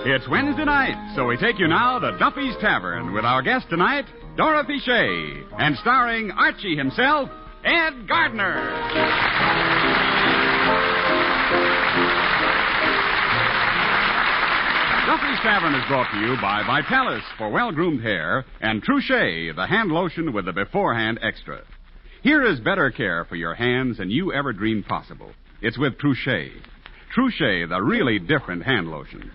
It's Wednesday night, so we take you now to Duffy's Tavern with our guest tonight, Dorothy Shay, and starring Archie himself, Ed Gardner. Duffy's Tavern is brought to you by Vitalis for well-groomed hair and True, the hand lotion with the beforehand extra. Here is better care for your hands than you ever dreamed possible. It's with True, the really different hand lotion.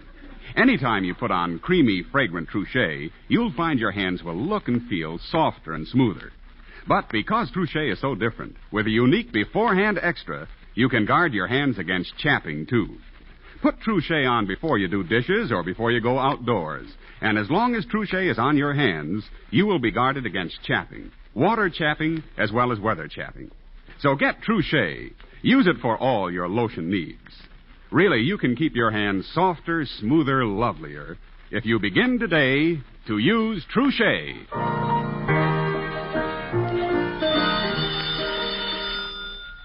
Anytime you put on creamy, fragrant True, you'll find your hands will look and feel softer and smoother. But because True is so different, with a unique beforehand extra, you can guard your hands against chapping, too. Put True on before you do dishes or before you go outdoors. And as long as True is on your hands, you will be guarded against chapping. Water chapping as well as weather chapping. So get True. Use it for all your lotion needs. Really, you can keep your hands softer, smoother, lovelier if you begin today to use True.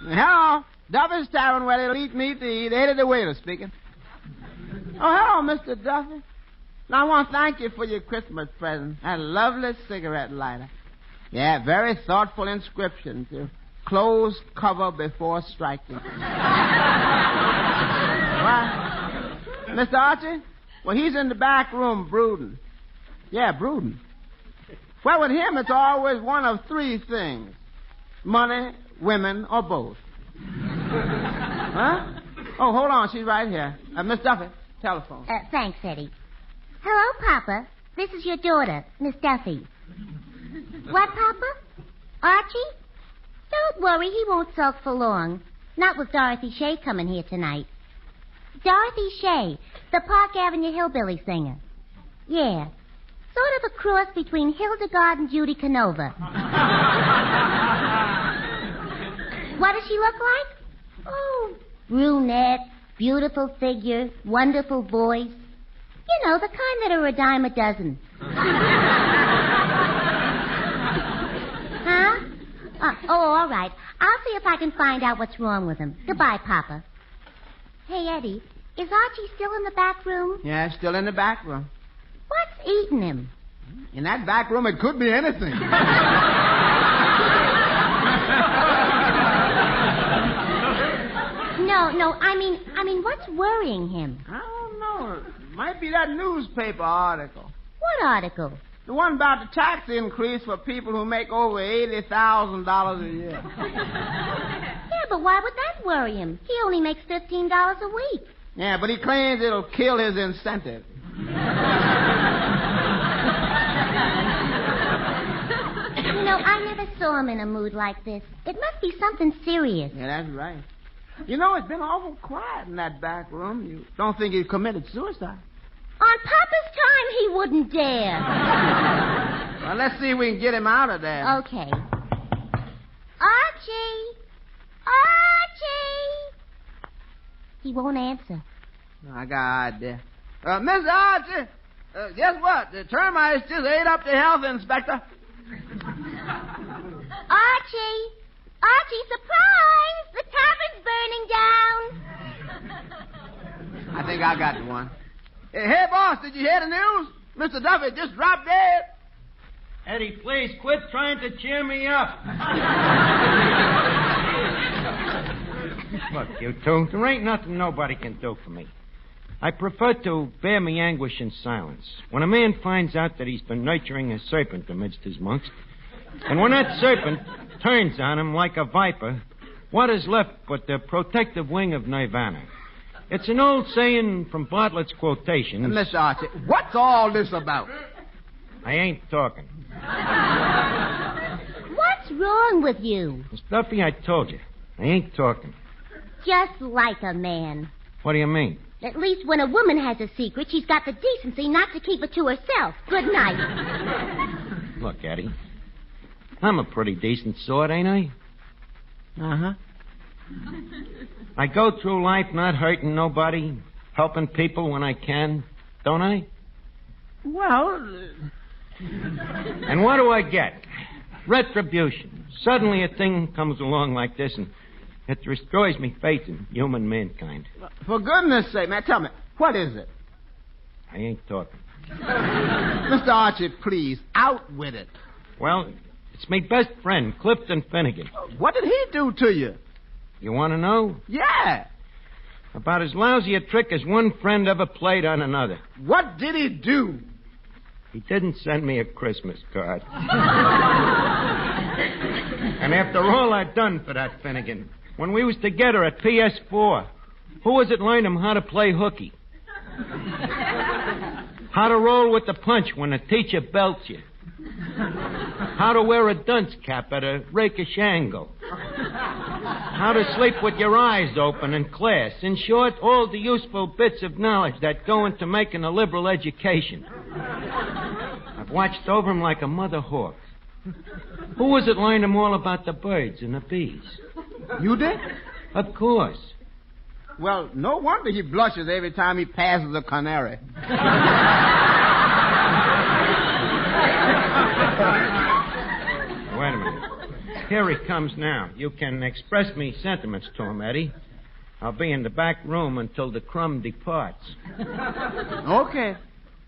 Hello, Duffy's Tavern where they'll eat meat to eat. Eddie the waiter speaking. Oh, hello, Mr. Duffy. Now, I want to thank you for your Christmas present. That lovely cigarette lighter. Yeah, very thoughtful inscription, too. Close cover before striking. What? Mr. Archie? Well, he's in the back room brooding. Yeah, brooding. Well, with him, it's always one of three things. Money, women, or both. Huh? Oh, hold on. She's right here. Miss Duffy, telephone. Thanks, Eddie. Hello, Papa. This is your daughter, Miss Duffy. What, Papa? Archie? Don't worry, he won't sulk for long. Not with Dorothy Shay coming here tonight. Dorothy Shay, the Park Avenue hillbilly singer. Yeah, sort of a cross between Hildegard and Judy Canova. What does she look like? Oh, brunette, beautiful figure, wonderful voice. You know, the kind that are a dime a dozen. Huh? All right. I'll see if I can find out what's wrong with him. Goodbye, Papa. Hey, Eddie, is Archie still in the back room? Yeah, still in the back room. What's eating him? In that back room, it could be anything. No, I mean, what's worrying him? I don't know. It might be that newspaper article. What article? The one about the tax increase for people who make over $80,000 a year. Yeah, but why would that worry him? He only makes $15 a week. Yeah, but he claims it'll kill his incentive. You know, I never saw him in a mood like this. It must be something serious. Yeah, that's right. You know, it's been awful quiet in that back room. You don't think he committed suicide? On Papa's time, he wouldn't dare. Well, let's see if we can get him out of there. Okay. Archie! Archie! He won't answer. I got an idea. Miss Archie, guess what? The termites just ate up the health inspector. Archie! Archie, surprise! The tavern's burning down. I think I got one. Hey, boss, did you hear the news? Mr. Duffy just dropped dead. Eddie, please quit trying to cheer me up. Look, you two, there ain't nothing nobody can do for me. I prefer to bear me anguish in silence. When a man finds out that he's been nurturing a serpent amidst his monks, and when that serpent turns on him like a viper, what is left but the protective wing of nirvana? It's an old saying from Bartlett's quotations. Mr. Archie, what's all this about? I ain't talking. What's wrong with you? Miss Duffy, I told you. I ain't talking. Just like a man. What do you mean? At least when a woman has a secret, she's got the decency not to keep it to herself. Good night. Look, Eddie, I'm a pretty decent sort, ain't I? Uh-huh. I go through life not hurting nobody, helping people when I can, don't I? Well... And what do I get? Retribution. Suddenly a thing comes along like this and it destroys me faith in human mankind. For goodness sake, man, tell me, what is it? I ain't talking. Mr. Archie, please, out with it. Well, it's my best friend, Clifton Finnegan. What did he do to you? You want to know? Yeah. About as lousy a trick as one friend ever played on another. What did he do? He didn't send me a Christmas card. And after all I'd done for that Finnegan, when we was together at PS4, who was it learned him how to play hooky? How to roll with the punch when the teacher belts you. How to wear a dunce cap at a rakish angle. How to sleep with your eyes open in class. In short, all the useful bits of knowledge that go into making a liberal education. I've watched over him like a mother hawk. Who was it learned him all about the birds and the bees? You did? Of course. Well, no wonder he blushes every time he passes a canary. Wait a minute. Here he comes now. You can express me sentiments to him, Eddie. I'll be in the back room until the crumb departs. Okay.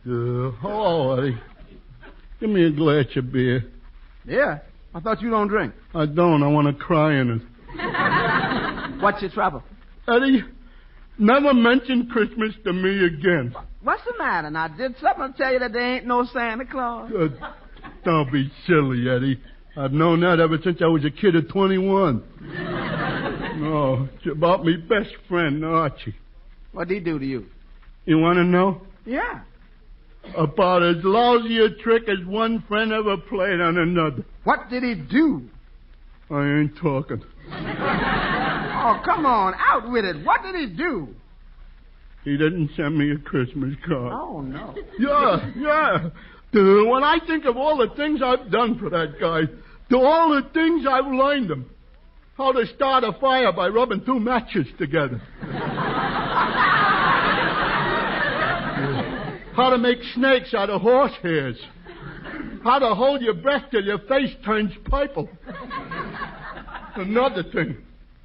Hello, Eddie. Give me a glass of beer. Yeah. I thought you don't drink. I don't. I want to cry in it. What's your trouble? Eddie, never mention Christmas to me again. What's the matter? Now, did someone tell you that there ain't no Santa Claus? Don't be silly, Eddie. I've known that ever since I was a kid of 21. No, it's about me best friend, Archie. What'd he do to you? You want to know? Yeah. About as lousy a trick as one friend ever played on another. What did he do? I ain't talking. Oh, come on, out with it. What did he do? He didn't send me a Christmas card. Oh, no. Yeah. When I think of all the things I've done for that guy, all the things I've learned him. How to start a fire by rubbing two matches together. How to make snakes out of horse hairs. How to hold your breath till your face turns purple. Another thing.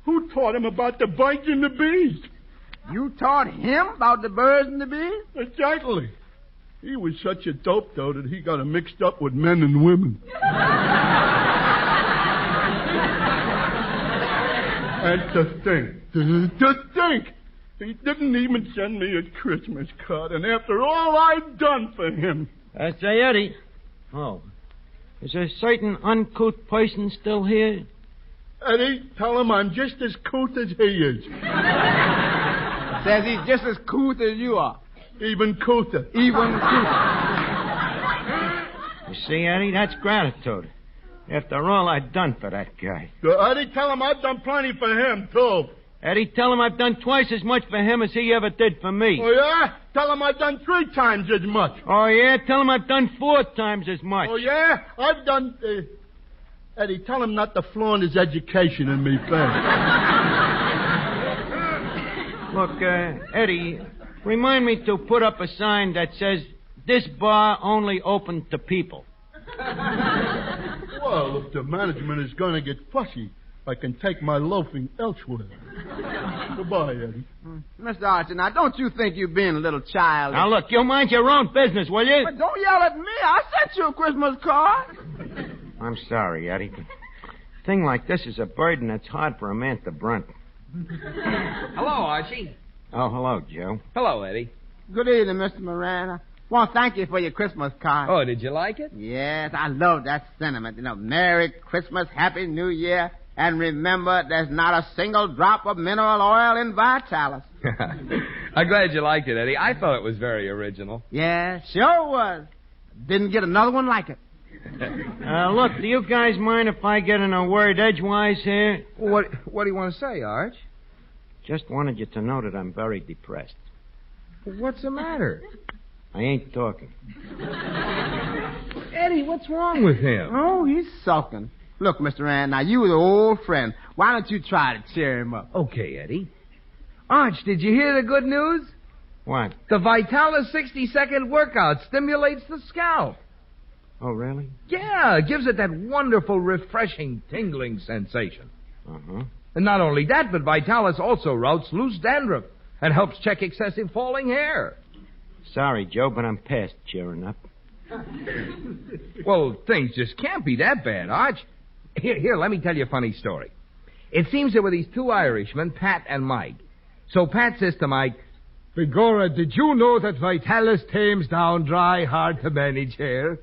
Who taught him about the birds and the bees? You taught him about the birds and the bees? Exactly. He was such a dope, though, that he got him mixed up with men and women. And to think, he didn't even send me a Christmas card, and after all I've done for him. Say, Eddie. Oh. Is a certain uncouth person still here? Eddie, tell him I'm just as couth as he is. Says he's just as couth as you are. Even couther. Even couther. You see, Eddie, that's gratitude. After all I've done for that guy. Eddie, tell him I've done plenty for him, too. Eddie, tell him I've done twice as much for him as he ever did for me. Oh, yeah? Tell him I've done 3 times as much. Oh, yeah? Tell him I've done 4 times as much. Oh, yeah? I've done... Eddie, tell him not to flaunt his education in me face. Look, Eddie, remind me to put up a sign that says, "This bar only open to people." Well, if the management is going to get fussy, I can take my loafing elsewhere. Goodbye, Eddie. Mr. Archie, now, don't you think you're being a little child? Now, look, you mind your own business, will you? But don't yell at me. I sent you a Christmas card. I'm sorry, Eddie. A thing like this is a burden that's hard for a man to brunt. Hello, Archie. Oh, hello, Joe. Hello, Eddie. Good evening, Mr. Moran. I want to thank you for your Christmas card. Oh, did you like it? Yes, I love that sentiment. Merry Christmas, Happy New Year, and remember, there's not a single drop of mineral oil in Vitalis. I'm glad you liked it, Eddie. I thought it was very original. Yeah, sure was. Didn't get another one like it. Look, do you guys mind if I get in a word edgewise here? What do you want to say, Arch? Just wanted you to know that I'm very depressed. What's the matter? I ain't talking. Eddie, what's wrong with him? Oh, he's sulking. Look, Mr. Rand, now you were an old friend. Why don't you try to cheer him up? Okay, Eddie. Arch, did you hear the good news? What? The Vitalis 60-second workout stimulates the scalp. Oh, really? Yeah, it gives it that wonderful, refreshing, tingling sensation. Uh-huh. And not only that, but Vitalis also routs loose dandruff and helps check excessive falling hair. Sorry, Joe, but I'm past cheering up. Well, things just can't be that bad, Arch. Here, let me tell you a funny story. It seems there were these two Irishmen, Pat and Mike. So Pat says to Mike, "Begorra, did you know that Vitalis tames down dry, hard to manage hair?"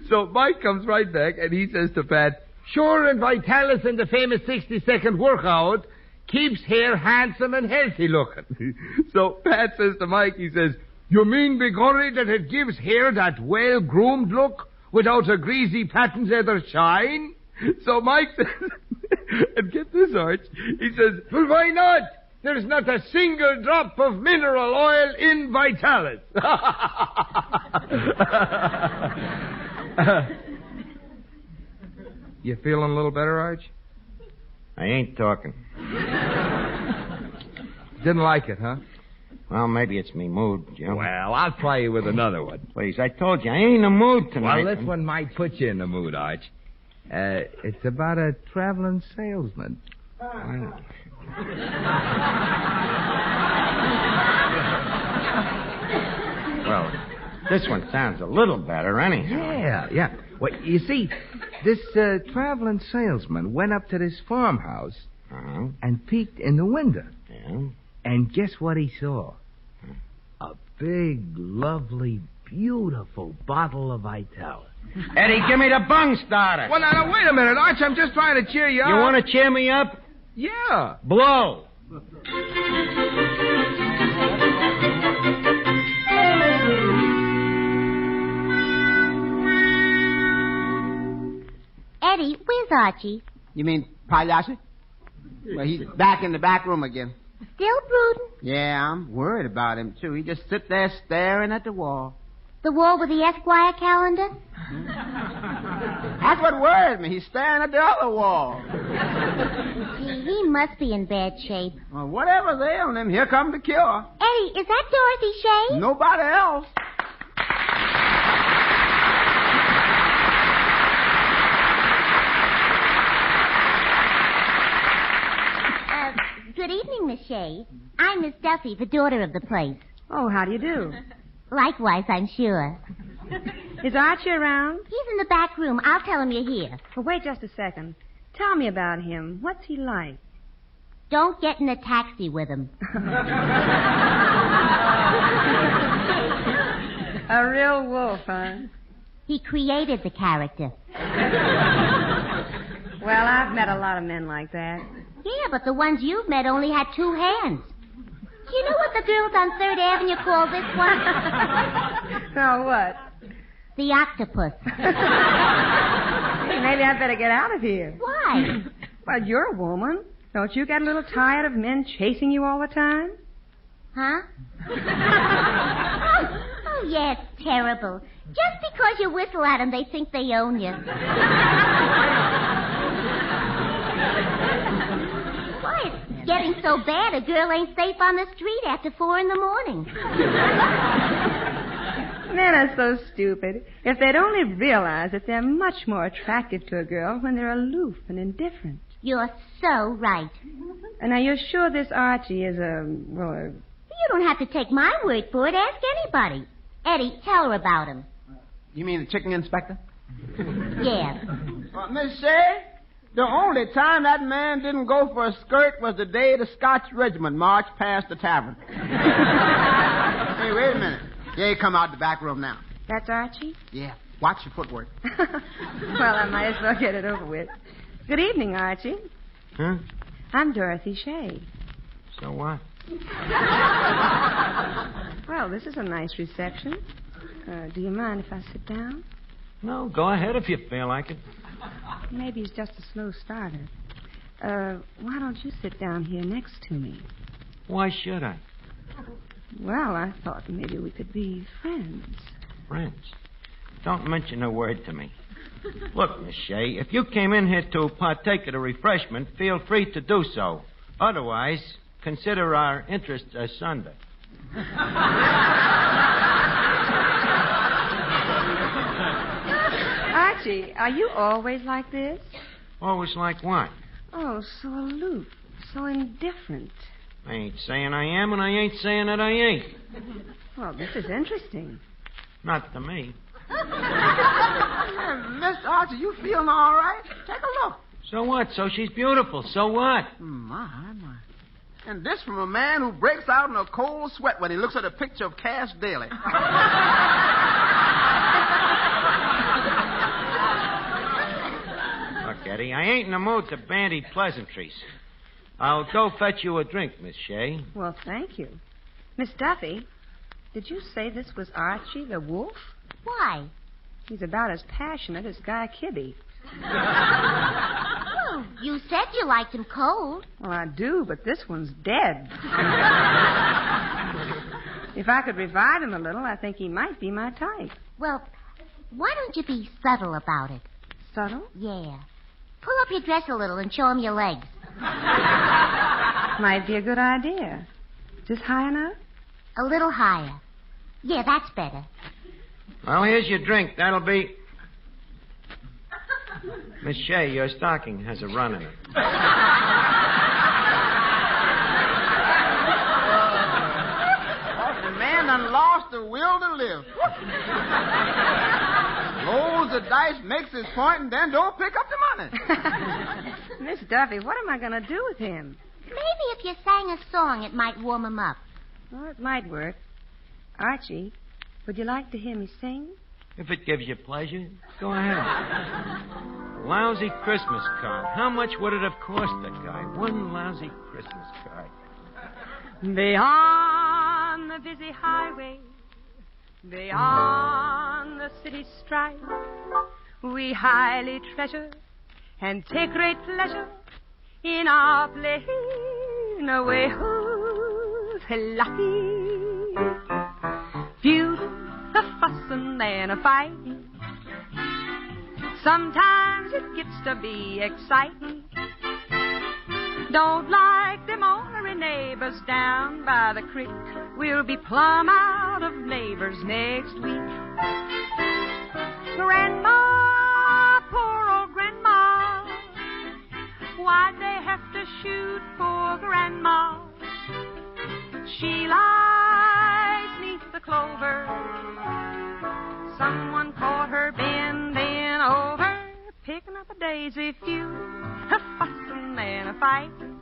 So Mike comes right back and he says to Pat, "Sure, and Vitalis in the famous 60-second workout keeps hair handsome and healthy looking." So Pat says to Mike, he says, "You mean, begorra, that it gives hair that well-groomed look without a greasy patent leather shine?" So Mike says, and get this, Arch, he says, "Well, why not? There's not a single drop of mineral oil in Vitalis." You feeling a little better, Arch? I ain't talking. Didn't like it, huh? Well, maybe it's me mood, Joe. Well, I'll try you with another one. Please, I told you, I ain't in the mood tonight. Well, this one might put you in the mood, Arch. It's about a traveling salesman. Well, this one sounds a little better anyhow. Yeah. Well, you see, this traveling salesman went up to this farmhouse and peeked in the window. Yeah? And guess what he saw? A big, lovely, beautiful bottle of Vitalis. Eddie, give me the bung starter. Well, now, wait a minute, Arch. I'm just trying to cheer you up. You want to cheer me up? Yeah. Blow. Eddie, where's Archie? You mean Pagliacci? Well, he's back in the back room again. Still brooding? Yeah, I'm worried about him, too. He just sit there staring at the wall. The wall with the Esquire calendar? That's what worries me. He's staring at the other wall. Gee, he must be in bad shape. Well, whatever's ailing him, here comes the cure. Eddie, is that Dorothy Shay? Nobody else. Good evening, Miss Shay. I'm Miss Duffy, the daughter of the place. Oh, how do you do? Likewise, I'm sure. Is Archie around? He's in the back room. I'll tell him you're here. Well, wait just a second. Tell me about him. What's he like? Don't get in a taxi with him. A real wolf, huh? He created the character. Well, I've met a lot of men like that. Yeah, but the ones you've met only had 2 hands. Do you know what the girls on 3rd Avenue call this one? Oh, what? The octopus. Maybe I'd better get out of here. Why? Well, you're a woman. Don't you get a little tired of men chasing you all the time? Huh? Oh, yeah, it's terrible. Just because you whistle at them, they think they own you. Why, it's getting so bad a girl ain't safe on the street after 4 in the morning. Men are so stupid. If they'd only realize that they're much more attractive to a girl when they're aloof and indifferent. You're so right. And are you sure this Archie is You don't have to take my word for it. Ask anybody. Eddie, tell her about him. You mean the chicken inspector? Yeah. Miss Shay, the only time that man didn't go for a skirt was the day the Scotch regiment marched past the tavern. Hey, wait a minute. Yeah, you come out the back room now. That's Archie? Yeah. Watch your footwork. Well, I might as well get it over with. Good evening, Archie. Huh? I'm Dorothy Shay. So what? Well, this is a nice reception. Do you mind if I sit down? No, go ahead if you feel like it. Maybe it's just a slow starter. Why don't you sit down here next to me? Why should I? Well, I thought maybe we could be friends. Friends? Don't mention a word to me. Look, Miss Shay, if you came in here to partake of the refreshment, feel free to do so. Otherwise, consider our interests asunder. Archie, are you always like this? Always like what? Oh, so aloof, so indifferent. I ain't saying I am, and I ain't saying that I ain't. Well, this is interesting. Not to me. Mr. Archie, you feeling all right? Take a look. So what? So she's beautiful. So what? My. And this from a man who breaks out in a cold sweat when he looks at a picture of Cash Daly. Look, Eddie, I ain't in the mood to bandy pleasantries. I'll go fetch you a drink, Miss Shay. Well, thank you. Miss Duffy, did you say this was Archie the Wolf? Why? He's about as passionate as Guy Kibbe. Well, you said you liked him cold. Well, I do, but this one's dead. If I could revive him a little, I think he might be my type. Well, why don't you be subtle about it? Subtle? Yeah. Pull up your dress a little and show him your legs. Might be a good idea. Just high enough? A little higher. Yeah, that's better. Well, here's your drink. That'll be... Miss Shay, your stocking has a run in it. The man done lost the will to live. Rolls the dice, makes his point, and then don't pick up the money. Miss Duffy, what am I going to do with him? Maybe if you sang a song, it might warm him up. Well, it might work. Archie, would you like to hear me sing? If it gives you pleasure, go ahead. Lousy Christmas card. How much would it have cost the guy? One lousy Christmas card. Beyond the busy highway, beyond the city strife, we highly treasure and take great pleasure in our playing away who's lucky. Feuding, a fussing and a fighting. Sometimes it gets to be exciting. Don't like them ornery neighbors down by the creek. We'll be plumb out of neighbors next week. Grandma, poor old Grandma, why'd they have to shoot poor Grandma? She lies 'neath the clover. Someone caught her bending over, picking up a daisy feud, a fussing and a fighting.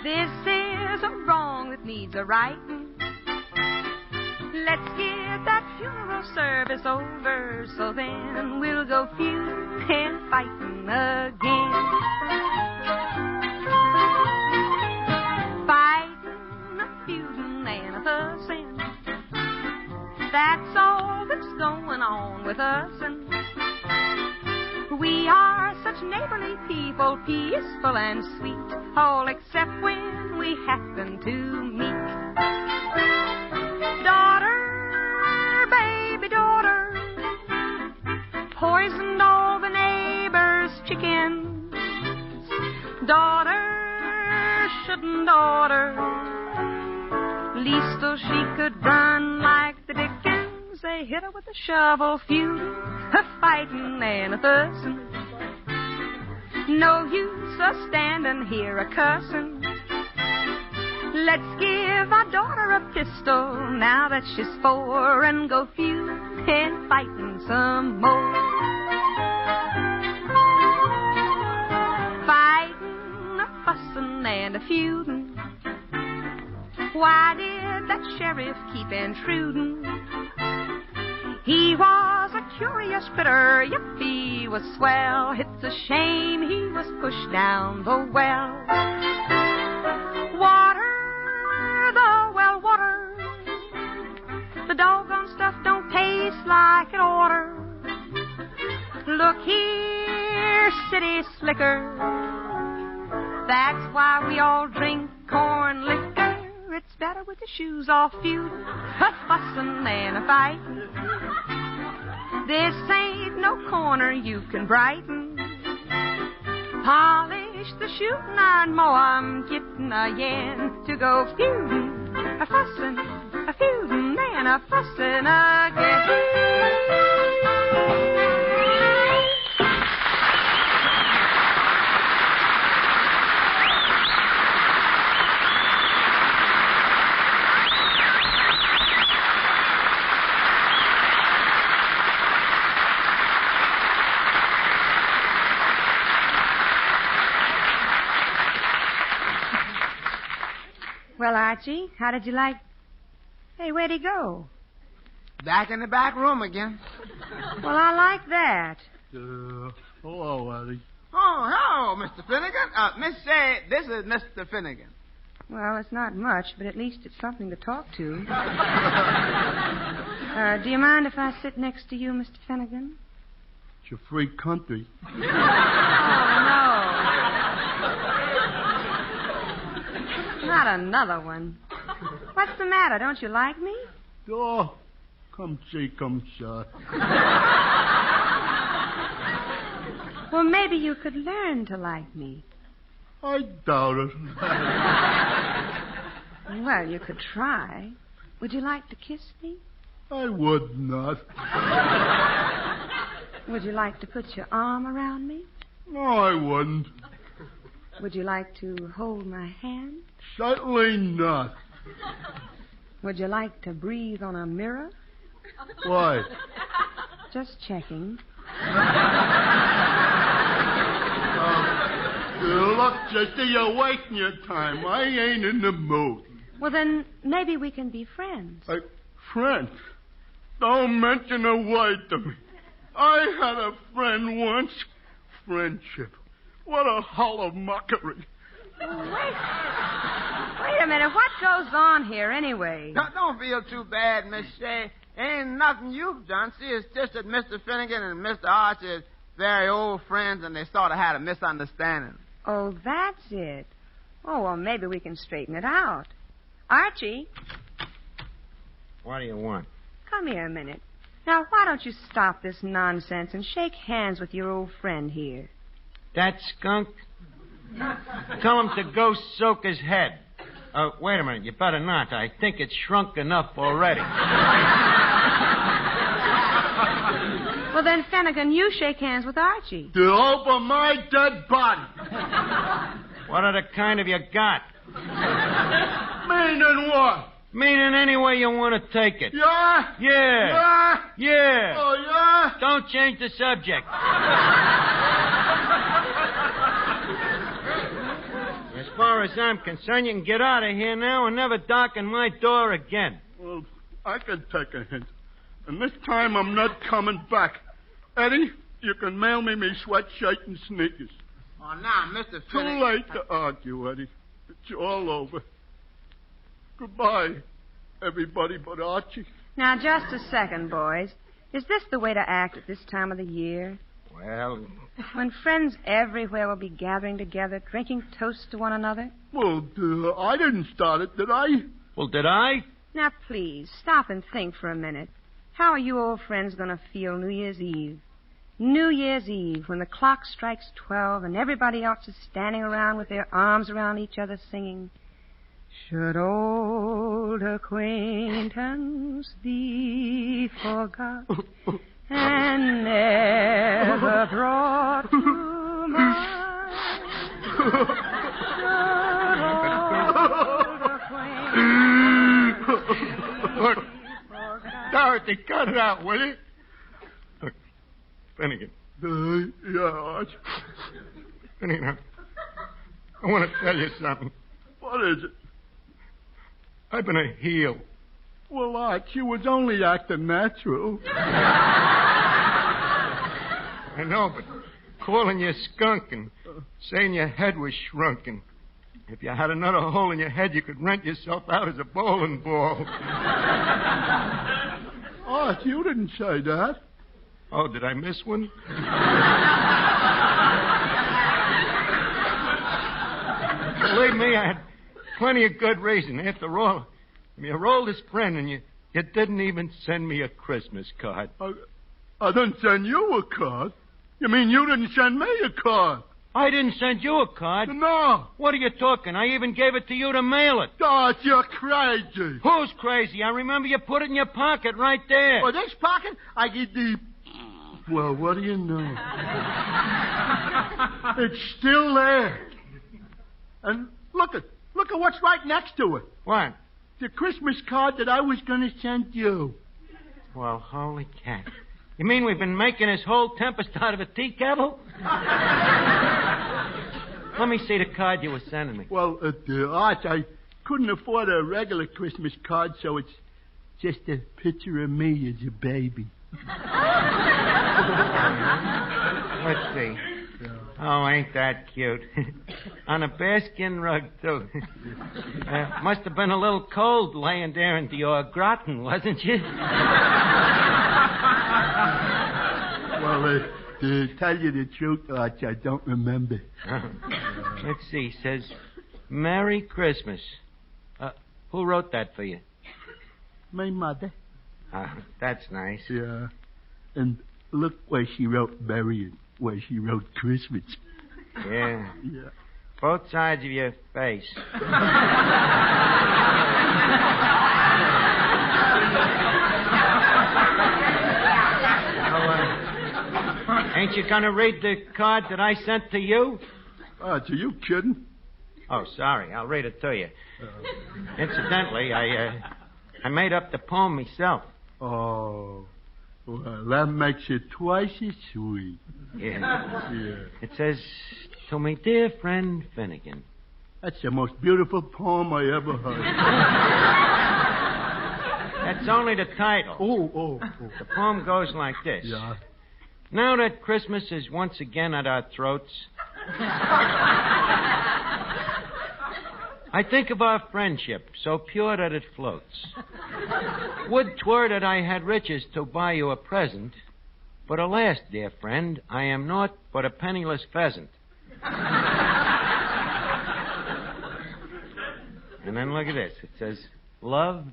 This is a wrong that needs a righting. Let's get that funeral service over, so then we'll go feud and fighting again. Fighting, a feuding, and a fussing. That's all that's going on with us, and we are such neighborly people, peaceful and sweet, all except when we happen to meet. Daughter, baby daughter, poisoned all the neighbors' chickens. Daughter, shouldn't daughter, least so she could run like the Dickens. They hit her with a shovel, feud, a fighting and a fussing. No use of standing here a cussing. Let's give our daughter a pistol now that she's 4 and go feud and fighting some more. Fighting, a fussing and a feuding. Why did that sheriff keep intruding? He was a curious critter, yep, he was swell. It's a shame he was pushed down the well. Water, the well water. The doggone stuff don't taste like it oughter. Look here, city slicker. That's why we all drink corn liquor. It's better with the shoes off, feud, a fussing and a fighting. This ain't no corner you can brighten. Polish the shooting iron more, I'm getting a yen to go feuding, a fussing, a feuding, and a fussing again. Well, Archie, how did you like... Hey, where'd he go? Back in the back room again. Well, I like that. Hello, Eddie. Oh, hello, Mr. Finnegan. Miss Shay, this is Mr. Finnegan. Well, it's not much, but at least it's something to talk to. Do you mind if I sit next to you, Mr. Finnegan? It's a free country. Oh, no. Not another one. What's the matter? Don't you like me? Oh, come see, come shot. Well, maybe you could learn to like me. I doubt it. Well, you could try. Would you like to kiss me? I would not. Would you like to put your arm around me? No, I wouldn't. Would you like to hold my hand? Certainly not. Would you like to breathe on a mirror? Why? Just checking. Look, sister, you're wasting your time. I ain't in the mood. Well, then maybe we can be friends. Friend? Don't mention a word to me. I had a friend once. Friendship. What a hollow mockery. Wait a minute. What goes on here anyway? Don't feel too bad, Miss Shay. Ain't nothing you've done. See, it's just that Mr. Finnegan and Mr. Archie are very old friends, and they sort of had a misunderstanding. Oh, that's it. Oh, well, maybe we can straighten it out. Archie, What do you want? come here a minute. Now, why don't you stop this nonsense and shake hands with your old friend here? That skunk? Tell him to go soak his head. Wait a minute. You better not. I think it's shrunk enough already. Well, then, Finnegan, you shake hands with Archie. To over my dead body. What other kind have you got? Meaning what? Meaning any way you want to take it. Yeah? Yeah. Yeah? Yeah. Oh, yeah? Don't change the subject. As far as I'm concerned, you can get out of here now and never darken my door again. Well, I can take a hint. And this time I'm not coming back. Eddie, you can mail me sweatshirt and sneakers. Oh, now, Mr. Too Finnegan... late to argue, Eddie. It's all over. Goodbye, everybody but Archie. Now, just a second, boys. Is this the way to act at this time of the year? Well, When friends everywhere will be gathering together, drinking toasts to one another? Well, I didn't start it, did I? well, did I? Now, please, stop and think for a minute. How are you old friends going to feel New Year's Eve? New Year's Eve, when the clock strikes 12 and everybody else is standing around with their arms around each other singing, "Should old acquaintance be forgot and never brought to mind? Should old acquaintance Look, Dorothy, cut it out, will you? Look, Finnegan. Yeah, Arch. Finnegan, I want to tell you something. What is it? I've been a heel. Well, Arch, you was only acting natural. I know, but calling you a skunk and saying your head was shrunken. If you had another hole in your head, you could rent yourself out as a bowling ball. Arch, you didn't say that. Oh, did I miss one? Believe me, I had plenty of good reason. After all, I'm your oldest friend, and you didn't even send me a Christmas card. I didn't send you a card. You mean you didn't send me a card? I didn't send you a card. No. What are you talking? I even gave it to you to mail it. Arch, you're crazy. Who's crazy? I remember you put it in your pocket right there. For this pocket, I get the... Well, what do you know? It's still there. And look at what's right next to it. What? The Christmas card that I was going to send you. Well, holy cat. You mean we've been making this whole tempest out of a tea kettle? Let me see the card you were sending me. Well, Arch, couldn't afford a regular Christmas card, so it's just a picture of me as a baby. Let's see. Oh, ain't that cute? On a bearskin rug, too. Must have been a little cold laying there in the gratin, wasn't you? Well, to tell you the truth, Arch, I don't remember. Let's see. Says, Merry Christmas. Who wrote that for you? My mother. That's nice. Yeah. And look where she wrote Merry and where she wrote Christmas. Yeah. Yeah. Both sides of your face. Ain't you gonna read the card that I sent to you? Arch, are you kidding? Oh, sorry. I'll read it to you. Incidentally, I made up the poem myself. Oh. Well, that makes it twice as sweet. Yeah. Yeah. It says, to my dear friend Finnegan. That's the most beautiful poem I ever heard. That's only the title. Oh. The poem goes like this. Yeah. Now that Christmas is once again at our throats, I think of our friendship, so pure that it floats. Would 'twere that I had riches to buy you a present, but alas, dear friend, I am naught but a penniless pheasant. And then look at this. It says, love,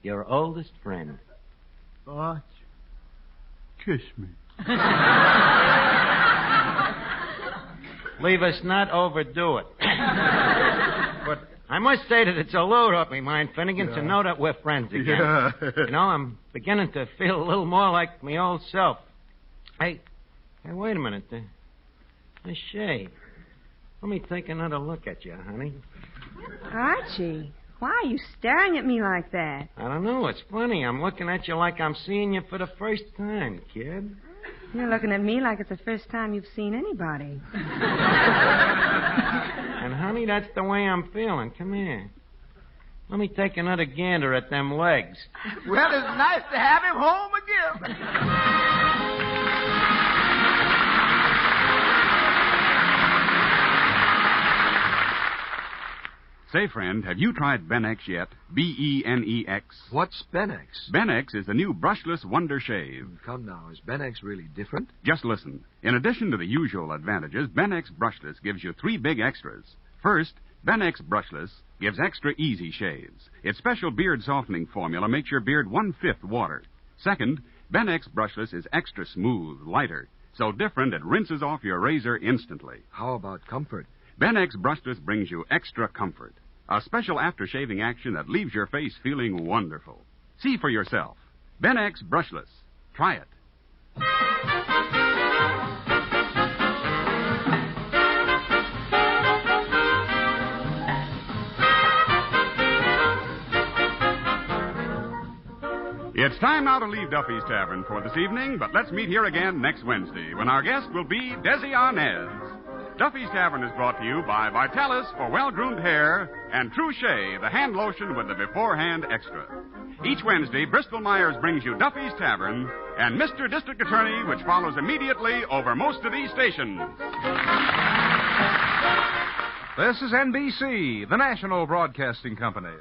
your oldest friend. Arch, kiss me. Leave us not overdo it. But I must say that it's a load off me mind, Finnegan, to know that we're friends again. Yeah. You know, I'm beginning to feel a little more like my old self. Hey, wait a minute. Hey, Shay, let me take another look at you, honey. Archie, why are you staring at me like that? I don't know. It's funny. I'm looking at you like I'm seeing you for the first time, kid. You're looking at me like it's the first time you've seen anybody. And, honey, that's the way I'm feeling. Come here. Let me take another gander at them legs. Well, it's nice to have him home again. Say, friend, have you tried Benex yet? Benex. What's Benex? Benex is the new brushless wonder shave. Come now, is Benex really different? Just listen. In addition to the usual advantages, Benex brushless gives you 3 big extras. First, Benex brushless gives extra easy shaves. Its special beard softening formula makes your beard 1/5 water. Second, Benex brushless is extra smooth, lighter, so different it rinses off your razor instantly. How about comfort? Benex brushless brings you extra comfort. A special after-shaving action that leaves your face feeling wonderful. See for yourself. Benex brushless. Try it. It's time now to leave Duffy's Tavern for this evening, but let's meet here again next Wednesday when our guest will be Desi Arnaz. Duffy's Tavern is brought to you by Vitalis for well-groomed hair and True Shay, the hand lotion with the beforehand extra. Each Wednesday, Bristol Myers brings you Duffy's Tavern and Mr. District Attorney, which follows immediately over most of these stations. This is NBC, the national broadcasting company.